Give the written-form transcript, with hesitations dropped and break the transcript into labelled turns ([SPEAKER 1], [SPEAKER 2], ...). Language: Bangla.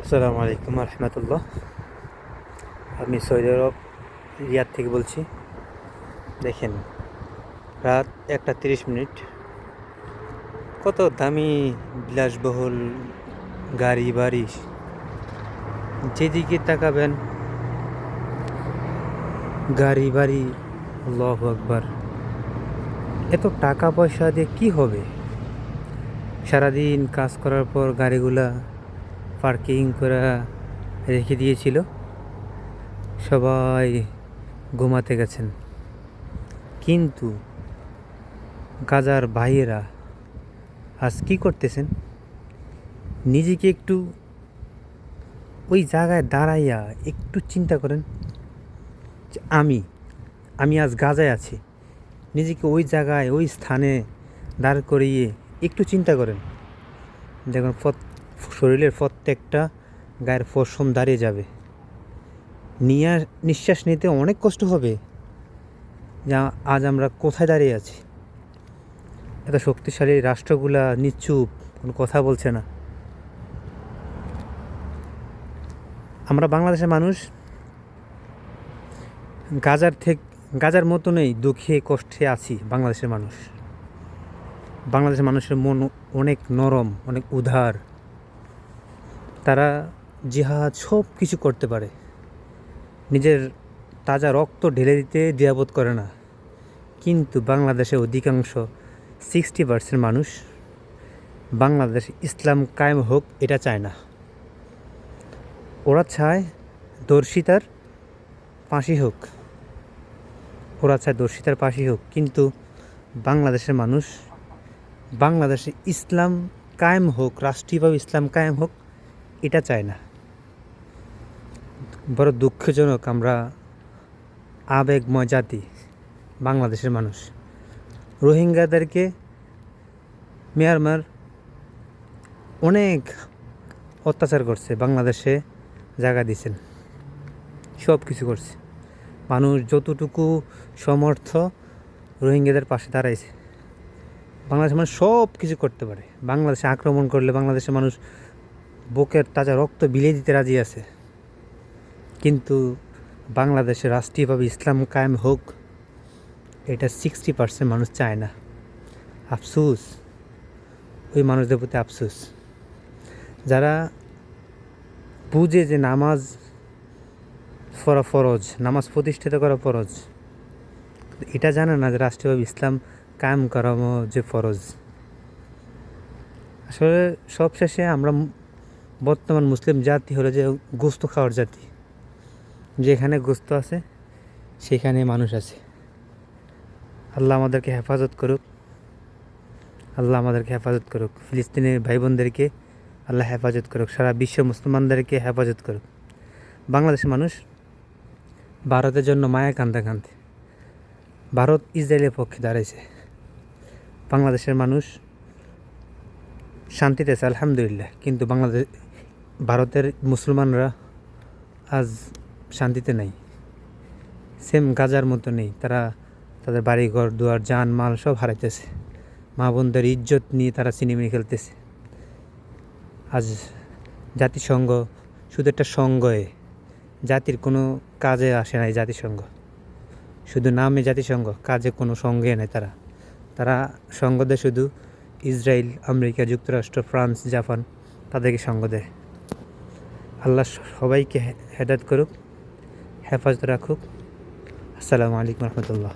[SPEAKER 1] আসসালামু আলাইকুম রহমতুল্লাহ। আমি সৌদি আরব রিয়াদ থেকে বলছি। দেখেন, রাত 1:30, কত দামি বিলাসবহুল গাড়ি বাড়ি, যেদিকে তাকাবেন গাড়ি বাড়ি। আল্লাহু আকবার। এত টাকা পয়সা দিয়ে কি হবে? সারাদিন কাজ করার পর গাড়িগুলা পার্কিং করে রেখে দিয়েছিল, সবাই ঘুমাতে গেছেন। কিন্তু গাজার ভাইয়েরা আজ কি করতেছেন? নিজেকে একটু ওই জায়গায় দাঁড়াইয়া একটু চিন্তা করেন যে আমি আজ গাজায় আছি। নিজেকে ওই জায়গায় ওই স্থানে দাঁড় করিয়ে একটু চিন্তা করেন। দেখুন, শরীরের প্রত্যেকটা গায়ের পশম দাঁড়িয়ে যাবে। নিঃশ্বাস নিতে অনেক কষ্ট হবে। যা আজ আমরা কোথায় দাঁড়িয়ে আছি? এত শক্তিশালী রাষ্ট্রগুলা নিশ্চুপ, কোনো কথা বলছে না। আমরা বাংলাদেশের মানুষ গাজার মতনই দুঃখে কষ্টে আছি। বাংলাদেশের মানুষের মন অনেক নরম, অনেক উদার। তারা জিহাদ সব কিছু করতে পারে, নিজের তাজা রক্ত ঢেলে দিতে দ্বিধাবোধ করে না। কিন্তু বাংলাদেশের অধিকাংশ 60% মানুষ বাংলাদেশ ইসলাম কায়েম হোক এটা চায় না। ওরা চায় দর্শিতার ফাঁসি হোক। কিন্তু বাংলাদেশের মানুষ বাংলাদেশে ইসলাম কায়েম হোক, রাষ্ট্রীয়ভাবে ইসলাম কায়েম হোক এটা চায় না। বড় দুঃখজনক। আমরা আবেগময় জাতি বাংলাদেশের মানুষ। রোহিঙ্গাদেরকে মিয়ানমার অনেক অত্যাচার করছে, বাংলাদেশে জায়গা দিয়েছেন, সব কিছু করছে। মানুষ যতটুকু সমর্থ রোহিঙ্গাদের পাশে দাঁড়াইছে। বাংলাদেশের মানুষ সব কিছু করতে পারে। বাংলাদেশে আক্রমণ করলে বাংলাদেশের মানুষ বুকের তাজা রক্ত বিলিয়ে দিতে রাজি আছে। কিন্তু বাংলাদেশে রাষ্ট্রীয়ভাবে ইসলাম কায়েম হোক এটা 60% মানুষ চায় না। আফসোস, ওই মানুষদের প্রতি আফসোস। যারা বুঝে যে নামাজ পড়া ফরজ, নামাজ প্রতিষ্ঠিত করা ফরজ, এটা জানে না যে রাষ্ট্রীয়ভাবে ইসলাম কায়েম করা যে ফরজ। আসলে সবশেষে আমরা বর্তমান মুসলিম জাতি হলো যে গোস্ত খাওয়ার জাতি। যেখানে গোস্ত আছে সেখানে মানুষ আছে। আল্লাহ আমাদেরকে হেফাজত করুক। ফিলিস্তিনের ভাই বোনদেরকে আল্লাহ হেফাজত করুক। সারা বিশ্ব মুসলমানদেরকে হেফাজত করুক। বাংলাদেশের মানুষ ভারতের জন্য মায়া কান্দে ভারত ইসরায়েলের পক্ষে দাঁড়াইছে। বাংলাদেশের মানুষ শান্তিতে আছে আলহামদুলিল্লাহ। কিন্তু ভারতের মুসলমানরা আজ শান্তিতে নেই, সেম গাজার মতো নেই। তারা তাদের বাড়িঘর দুয়ার জান মাল সব হারাইতেছে। মা বোনদের ইজ্জত নিয়ে তারা সিনেমিনি খেলতেছে। আজ জাতিসংঘ শুধু একটা সংঘে, জাতির কোনো কাজে আসে না। এই জাতিসংঘ শুধু নামে জাতিসংঘ, কাজে কোনো সঙ্গে নেই। তারা সঙ্গ দেয় শুধু ইসরায়েল, আমেরিকা যুক্তরাষ্ট্র, ফ্রান্স, জাপান, তাদেরকে সঙ্গ দেয়। আল্লাহ সবাইকে হেদায়েত করুক, হেফাজত রাখুক। আসসালামু আলাইকুম রহমতুল্লাহ।